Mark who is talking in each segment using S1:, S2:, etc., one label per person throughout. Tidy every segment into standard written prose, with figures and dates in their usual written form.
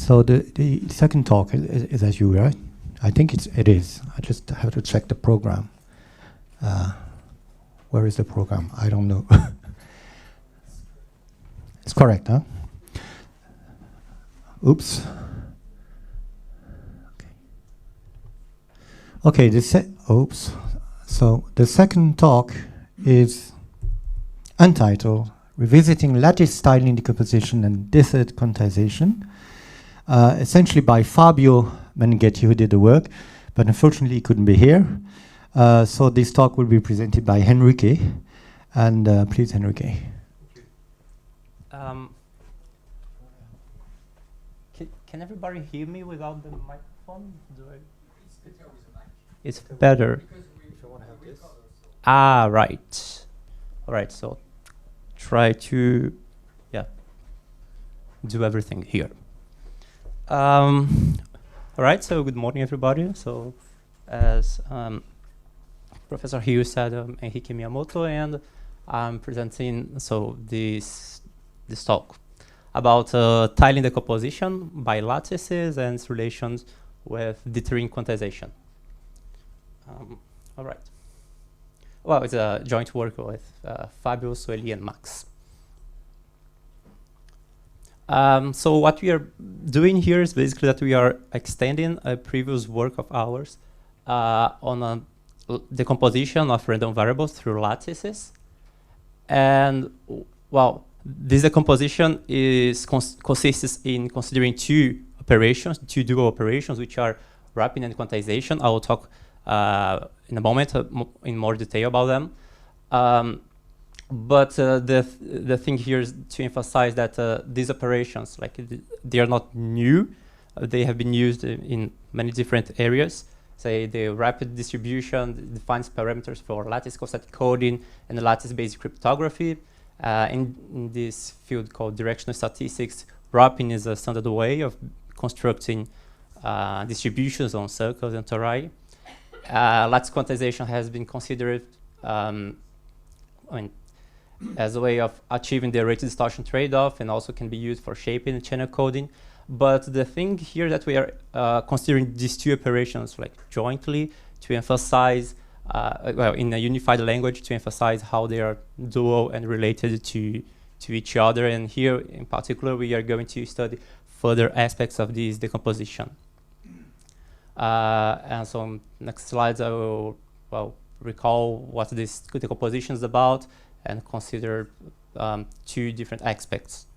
S1: So the second talk is as you, right? I think it is. I just have to check the program. Where is the program? I don't know. It's correct, huh? Oops. Okay, oops. So the second talk is untitled Revisiting Lattice Styling Decomposition and Dithered Quantisation, essentially by Fabio Meneghetti, who did the work, but unfortunately he couldn't be here. So this talk will be presented by Henrique, and please, Henrique.
S2: Can everybody hear me without the microphone? It's better. Right. All right, so try to, do everything here. All right, so good morning, everybody. So as Professor Hughes said, I'm Enrique Miyamoto, and I'm presenting this talk about tiling decomposition by lattices and its relations with dithering quantization. All right. Well, it's a joint work with Fabio, Sueli, and Max. So what we are doing here is basically that we are extending a previous work of ours on a decomposition of random variables through lattices. And, well, this decomposition consists in considering two dual operations, which are wrapping and quantization. I will talk in a moment in more detail about them. But the thing here is to emphasize that these operations, they are not new. They have been used in many different areas. Say the rapid distribution defines parameters for lattice concept coding and lattice-based cryptography. In this field called directional statistics, wrapping is a standard way of constructing distributions on circles and tori. Lattice quantization has been considered as a way of achieving the rate distortion trade-off, and also can be used for shaping and channel coding. But the thing here that we are considering these two operations jointly to emphasize, in a unified language, to emphasize how they are dual and related to each other. And here, in particular, we are going to study further aspects of this decomposition. And so next slides, I will recall what this decomposition is about and consider two different aspects.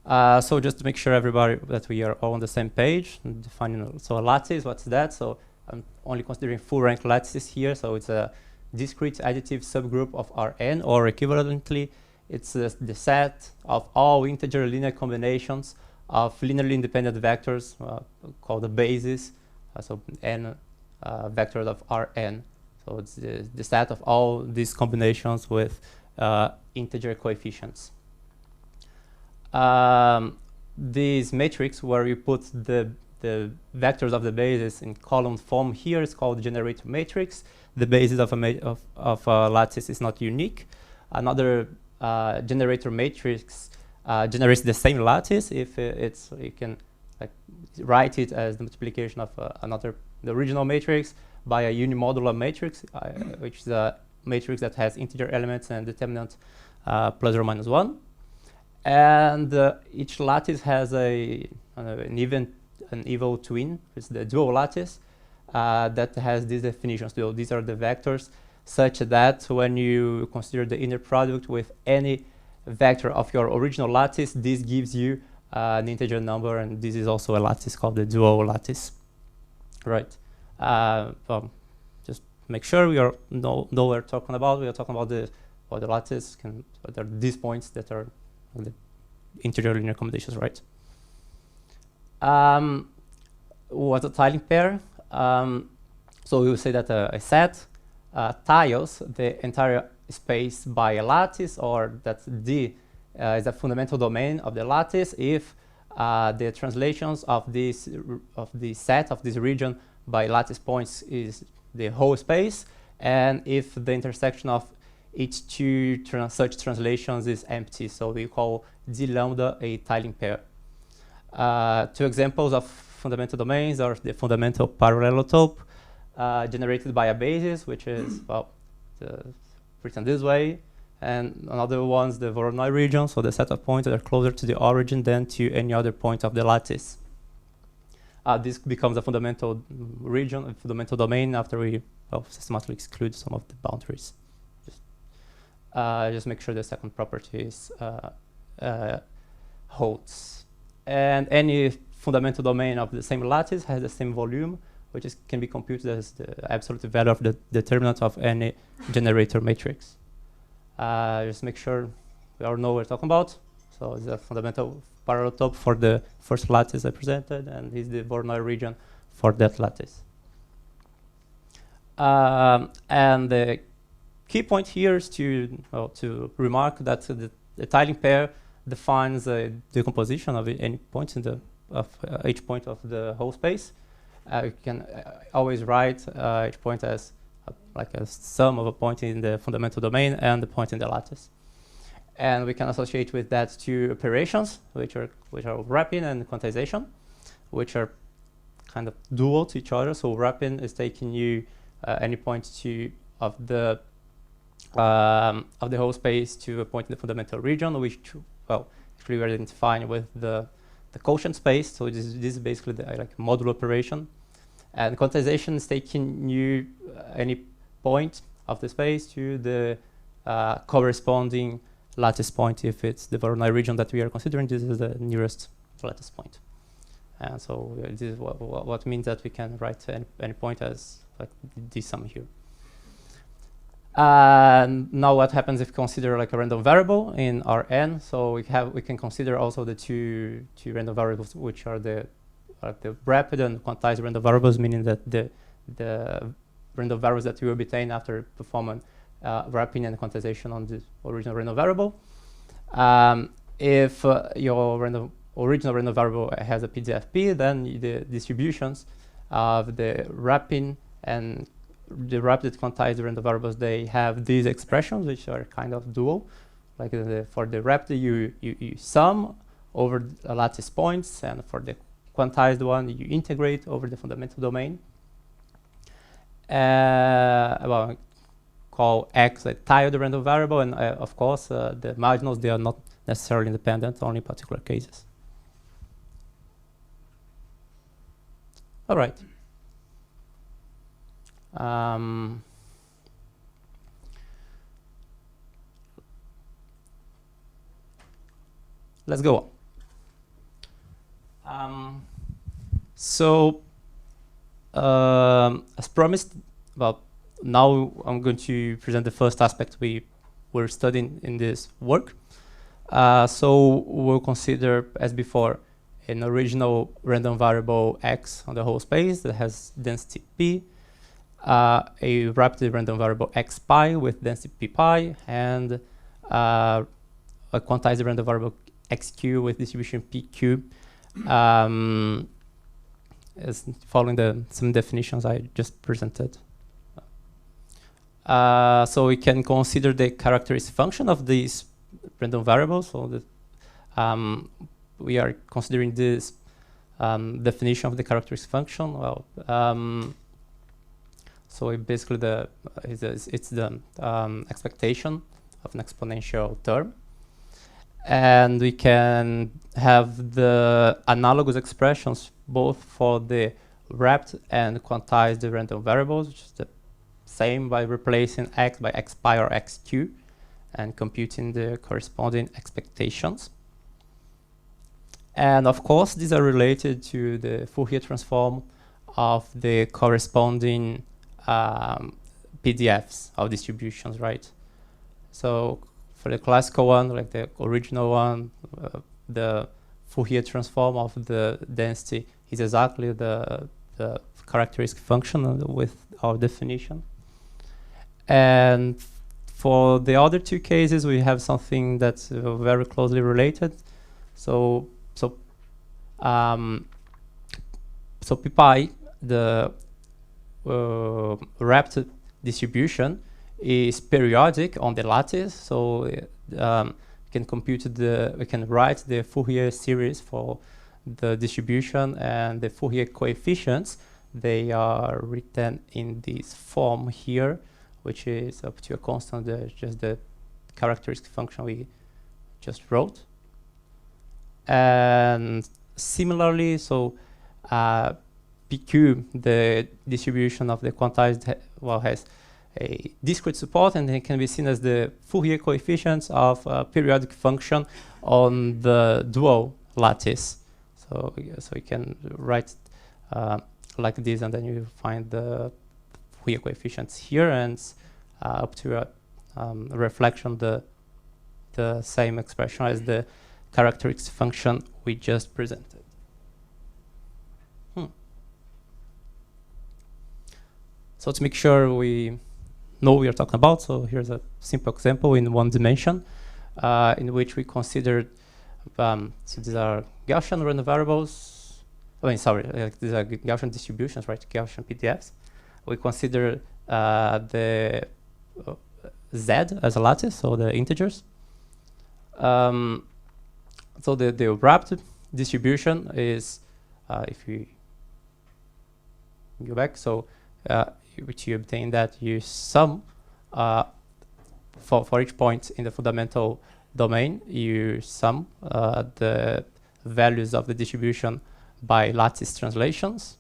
S2: So just to make sure everybody that we are all on the same page, defining a lattice, what's that? So I'm only considering full rank lattices here. So it's a discrete additive subgroup of Rn, or equivalently, it's the set of all integer linear combinations of linearly independent vectors called the basis. So n vectors of Rn. So it's the set of all these combinations with integer coefficients. This matrix where you put the vectors of the basis in column form here is called generator matrix. The basis of a lattice is not unique. Another generator matrix generates the same lattice if you can write it as the multiplication of the original matrix by a unimodular matrix, which is a matrix that has integer elements and determinant plus or minus 1. And each lattice has an evil twin, it's the dual lattice, that has these definitions. So these are the vectors such that when you consider the inner product with any vector of your original lattice, this gives you an integer number, and this is also a lattice called the dual lattice. Right. Just make sure we are know what we're talking about. We are talking about the lattice. There are these points that are the integer linear combinations, right? What's a tiling pair? So we will say that a set tiles the entire space by a lattice, or that D is a fundamental domain of the lattice if the translations of the set of this region by lattice points is the whole space, and if the intersection of each two such translations is empty. So we call D lambda a tiling pair. Two examples of fundamental domains are the fundamental parallelotope generated by a basis, which is written this way, and another one's the Voronoi region, so the set of points that are closer to the origin than to any other point of the lattice. This becomes a fundamental region, a fundamental domain after we systematically exclude some of the boundaries. Just make sure the second property holds. And any fundamental domain of the same lattice has the same volume, which can be computed as the absolute value of the determinant of any generator matrix. Just make sure we all know what we're talking about. So it's a fundamental parallelotope for the first lattice I presented, and this is the Voronoi region for that lattice. And the key point here is to remark that the tiling pair defines a decomposition of any point in each point of the whole space. You can always write each point as like a sum of a point in the fundamental domain and the point in the lattice. And we can associate with that two operations, which are wrapping and quantization, which are kind of dual to each other. So wrapping is taking you any point of the whole space to a point in the fundamental region, which actually we're identifying with the quotient space. So this is basically the modulo operation. And quantization is taking you any point of the space to the corresponding lattice point. If it's the Voronoi region that we are considering, this is the nearest lattice point. And so this is what means that we can write any point as like this sum here. Now what happens if we consider like a random variable in Rn? So we can consider also the two random variables, which are the wrapped and quantized random variables, meaning that the random variables that we will obtain after performing wrapping and quantization on the original random variable. If your original random variable has a PDFP, then the distributions of the wrapping and the wrapped quantized random variables, they have these expressions which are kind of dual. Like for the wrapped, you sum over the lattice points, and for the quantized one, you integrate over the fundamental domain. Call X a tiled random variable, and of course the marginals, they are not necessarily independent, only in particular cases. All right. Let's go on. As promised, now I'm going to present the first aspect we were studying in this work. So we'll consider, as before, an original random variable X on the whole space that has density P, a wrapped random variable X pi with density P pi, and a quantized random variable XQ with distribution PQ, as following some definitions I just presented. So we can consider the characteristic function of these random variables. So we are considering this definition of the characteristic function. So basically it's the expectation of an exponential term. And we can have the analogous expressions both for the wrapped and quantized random variables, which is the same by replacing X by X pi or XQ and computing the corresponding expectations. And of course, these are related to the Fourier transform of the corresponding PDFs of distributions, right? So for the classical one, like the original one, the Fourier transform of the density is exactly the characteristic function with our definition. And for the other two cases, we have something that's very closely related. So P pi, the wrapped distribution, is periodic on the lattice. So we can write the Fourier series for the distribution and the Fourier coefficients, they are written in this form here, which is up to a constant, just the characteristic function we just wrote. And similarly, so PQ, the distribution of the quantized, has a discrete support, and it can be seen as the Fourier coefficients of a periodic function on the dual lattice. So you can write like this, and then you find the Fourier coefficients here, and up to a reflection the same expression as the characteristic function we just presented. So to make sure we know what we are talking about, so here's a simple example in one dimension in which we considered, so these are Gaussian random variables, these are Gaussian distributions, right, Gaussian PDFs. We consider the Z as a lattice, so the integers. So the wrapped distribution is, if we go back, so which you obtain that you sum for each point in the fundamental domain, you sum the values of the distribution by lattice translations,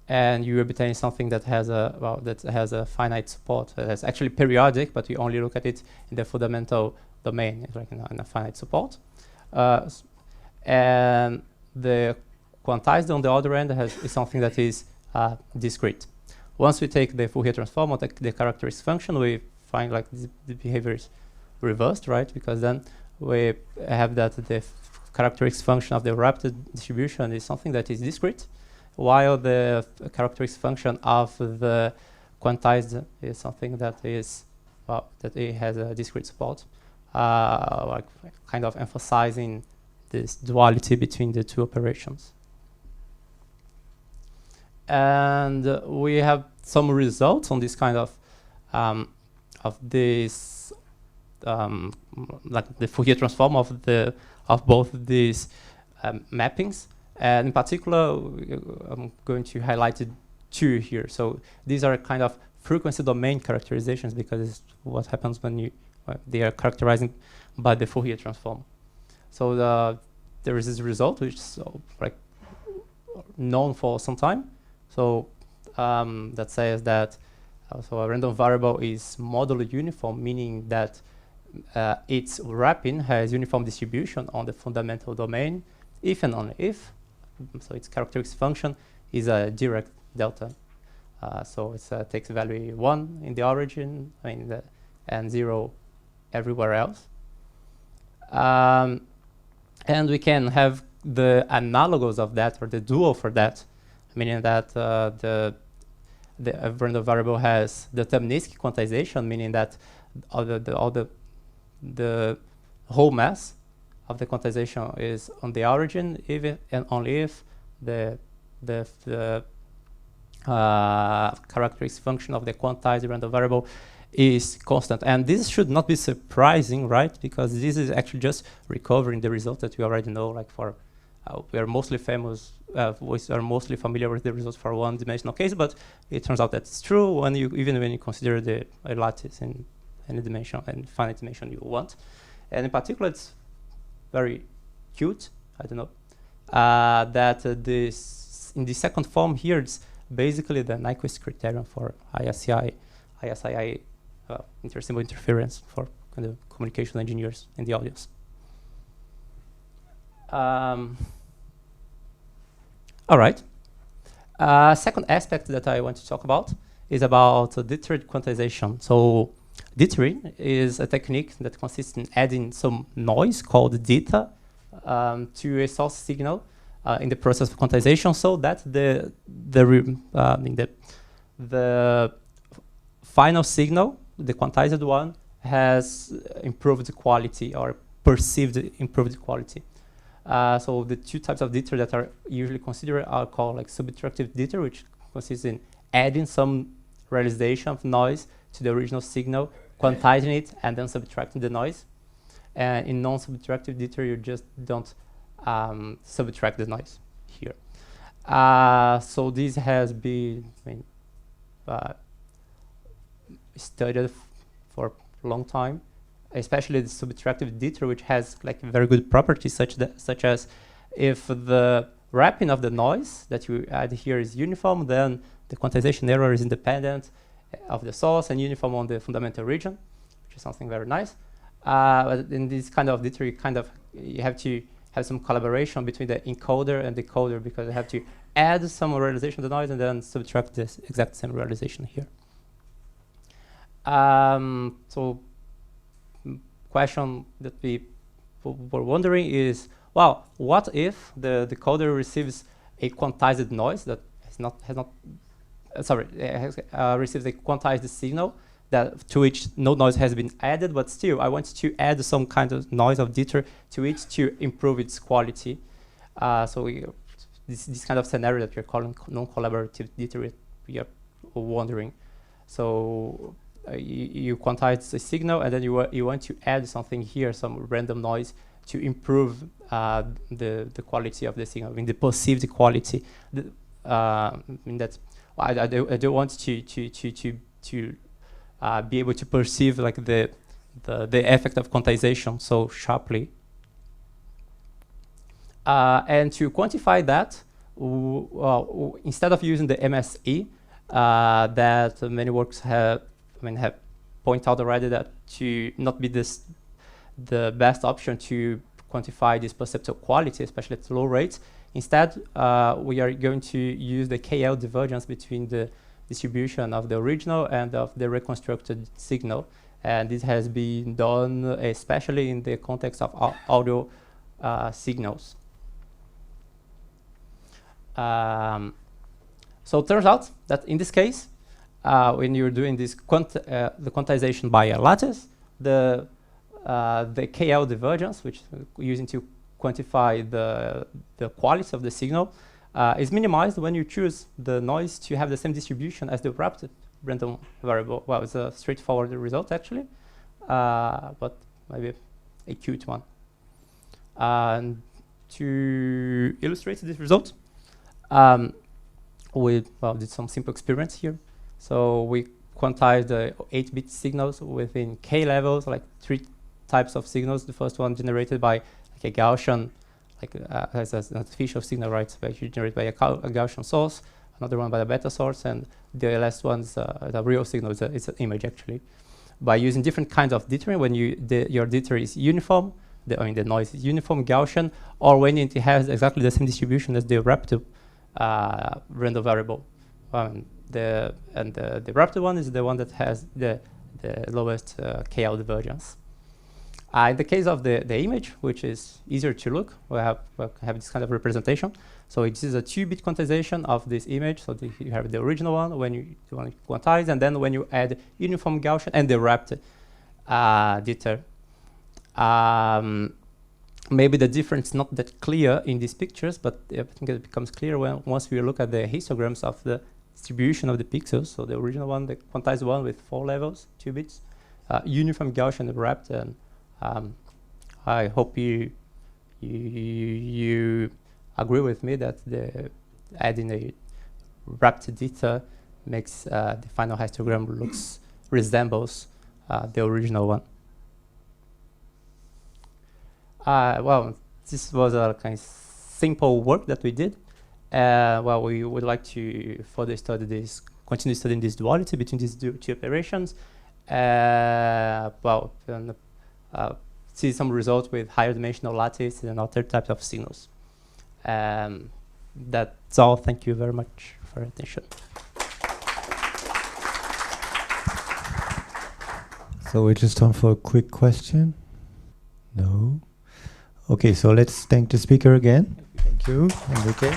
S2: and you obtain something that has a finite support. That's actually periodic, but you only look at it in the fundamental domain, it's like in a finite support. And the quantized on the other end is something that is discrete. Once we take the Fourier transform or the characteristic function, we find like the behavior is reversed, right? Because then we have that the characteristic function of the wrapped distribution is something that is discrete, while the characteristic function of the quantized is something that is that it has a discrete support, like kind of emphasizing this duality between the two operations. And we have some results on this kind of this like the Fourier transform of both these mappings. And in particular, I'm going to highlight two here. So these are kind of frequency domain characterizations, because it's what happens when they are characterizing by the Fourier transform. So there is this result which is like known for some time. So that says that so a random variable is modulo uniform, meaning that its wrapping has uniform distribution on the fundamental domain, if and only if. So its characteristic function is a direct delta. So it takes value 1 in the origin, and 0 everywhere else. And we can have the analogous of that, or the dual for that, meaning that the random variable has deterministic quantization, meaning that all the whole mass of the quantization is on the origin, if and only if the characteristic function of the quantized random variable is constant. And this should not be surprising, right? Because this is actually just recovering the result that we already know. Like for we are mostly mostly familiar with the results for one-dimensional case, but it turns out that's true when even when you consider a lattice in any dimension and finite dimension you want. And in particular, it's very cute. I don't know that this in the second form here, it's basically the Nyquist criterion for ISI intersymbol interference for kind of communication engineers in the audience. All right. Second aspect that I want to talk about is about dithered quantization. So dithering is a technique that consists in adding some noise called dita to a source signal in the process of quantization, so that the final signal, the quantized one, has improved quality or perceived improved quality. So the two types of dither that are usually considered are called like subtractive dither, which consists in adding some realization of noise to the original signal, quantizing it, and then subtracting the noise. And in non-subtractive dither, you just don't subtract the noise here. So this has been studied for a long time, especially the subtractive dither, which has like very good properties such as if the wrapping of the noise that you add here is uniform, then the quantization error is independent of the source and uniform on the fundamental region, which is something very nice. But in this kind of dither, you have to have some collaboration between the encoder and decoder, because you have to add some realization of the noise and then subtract this exact same realization here. So question that we were wondering is, well, what if the decoder receives a quantized noise that receives a quantized signal that to which no noise has been added, but still I want to add some kind of noise of dither to it to improve its quality. So this kind of scenario that we're calling non-collaborative dither, we are wondering. So you quantize the signal, and then you want to add something here, some random noise, to improve the quality of the signal, I mean the perceived quality. I mean that's I don't want to be able to perceive like the effect of quantization so sharply. And to quantify that, instead of using the MSE that many works have pointed out already that to not be the best option to quantify this perceptual quality, especially at low rates. Instead, we are going to use the KL divergence between the distribution of the original and of the reconstructed signal. And this has been done especially in the context of audio signals. So it turns out that in this case, when you're doing this the quantization by a lattice, the KL divergence, which we're using to quantify the quality of the signal, is minimized when you choose the noise to have the same distribution as the wrapped random variable. Well, it's a straightforward result actually, but maybe a cute one. And to illustrate this result, we did some simple experiments here. So we quantized the 8-bit signals within K levels, like 3 types of signals. The first one generated by like a Gaussian, as an artificial signal, right? So generated by a Gaussian source, another one by a beta source, and the last one's the real signal. It's an image actually. By using different kinds of dithering, when your dither is uniform, the noise is uniform Gaussian, or when it has exactly the same distribution as the wrapped random variable. The wrapped one is the one that has the lowest KL divergence. In the case of the image, which is easier to look, we have this kind of representation. So it is a 2-bit quantization of this image. So you have the original one when you want to quantize, and then when you add uniform Gaussian and the wrapped dither. Maybe the difference is not that clear in these pictures, but I think it becomes clear once we look at the histograms of the distribution of the pixels. So the original one, the quantized one with 4 levels, 2 bits, uniform Gaussian and wrapped. And I hope you agree with me that adding a wrapped dither makes the final histogram resembles the original one. Well, this was a kind of simple work that we did. Well, we would like to further continue studying this duality between these two operations. See some results with higher dimensional lattice and other types of signals. That's all. Thank you very much for your attention.
S1: So we just time for a quick question. No. Okay, so let's thank the speaker again. Thank you, Enrique.